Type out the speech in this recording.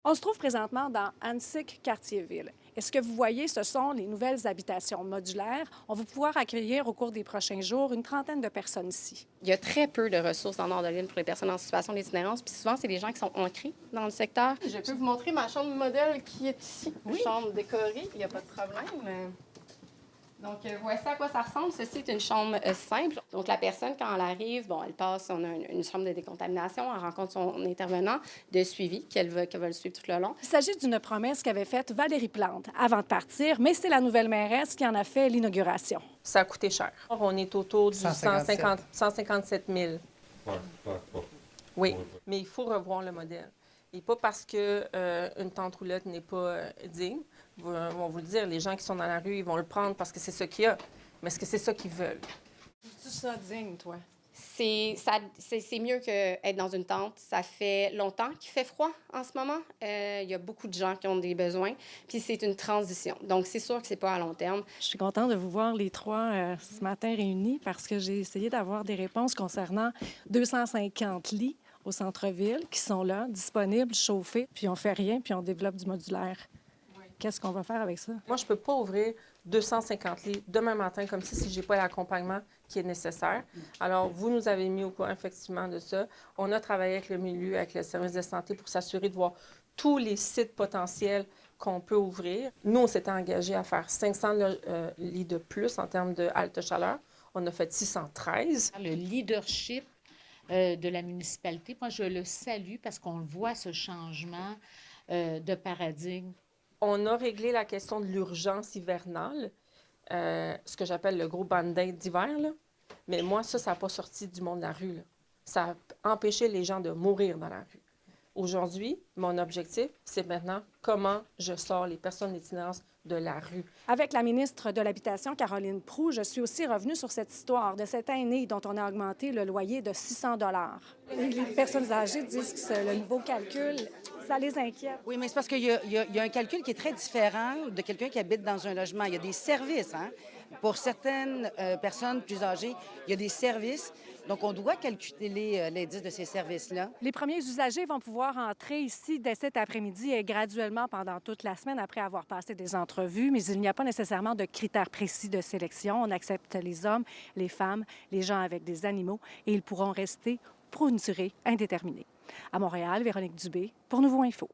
On se trouve présentement dans Annecy-Cartierville. Et ce que vous voyez, ce sont les nouvelles habitations modulaires. On va pouvoir accueillir au cours des prochains jours une trentaine de personnes ici. Il y a très peu de ressources en nord de l'île pour les personnes en situation d'itinérance. Puis souvent, c'est des gens qui sont ancrés dans le secteur. Je peux vous montrer ma chambre modèle qui est ici. Une chambre décorée, il n'y a pas de problème. Donc, voici à quoi ça ressemble. Ceci est une chambre simple. Donc, la personne, quand elle arrive, bon, elle passe, on a une chambre de décontamination, elle rencontre son intervenant de suivi qu'elle va le suivre tout le long. Il s'agit d'une promesse qu'avait faite Valérie Plante avant de partir, mais c'est la nouvelle mairesse qui en a fait l'inauguration. Ça a coûté cher. On est autour du 157. 157 000. Oui, Ouais. mais il faut revoir le modèle. Et pas parce que une tente roulotte n'est pas digne. On va vous le dire, les gens qui sont dans la rue, ils vont le prendre parce que c'est ça qu'il y a. Mais est-ce que c'est ça qu'ils veulent? C'est ça digne, toi? C'est mieux qu'être dans une tente. Ça fait longtemps qu'il fait froid en ce moment. Il y a beaucoup de gens qui ont des besoins. Puis c'est une transition. Donc, c'est sûr que c'est pas à long terme. Je suis contente de vous voir les trois ce matin réunis parce que j'ai essayé d'avoir des réponses concernant 250 lits au centre-ville qui sont là, disponibles, chauffés, puis on fait rien, puis on développe du modulaire. Qu'est-ce qu'on va faire avec ça? Moi, je ne peux pas ouvrir 250 lits demain matin comme ça si je n'ai pas l'accompagnement qui est nécessaire. Alors, vous nous avez mis au courant effectivement de ça. On a travaillé avec le milieu, avec le service de santé pour s'assurer de voir tous les sites potentiels qu'on peut ouvrir. Nous, on s'était engagé à faire 500 lits de plus en termes de halte chaleur. On a fait 613. Le leadership de la municipalité, moi, je le salue parce qu'on le voit, ce changement de paradigme. On a réglé la question de l'urgence hivernale, ce que j'appelle le gros band-aid d'hiver, là. Mais moi, ça n'a pas sorti du monde de la rue, là. Ça a empêché les gens de mourir dans la rue. Aujourd'hui, mon objectif, c'est maintenant comment je sors les personnes d'itinérance de la rue. Avec la ministre de l'Habitation, Caroline Proulx, je suis aussi revenue sur cette histoire de cette année dont on a augmenté le loyer de 600 $. Les personnes âgées disent que le nouveau calcul, ça les inquiète. Oui, mais c'est parce qu'il y a un calcul qui est très différent de quelqu'un qui habite dans un logement. Il y a des services, hein? Pour certaines personnes plus âgées, il y a des services. Donc, on doit calculer l'indice de ces services-là. Les premiers usagers vont pouvoir entrer ici dès cet après-midi et graduellement pendant toute la semaine après avoir passé des entrevues, mais il n'y a pas nécessairement de critères précis de sélection. On accepte les hommes, les femmes, les gens avec des animaux et ils pourront rester pour une durée indéterminée. À Montréal, Véronique Dubé pour Nouveau Info.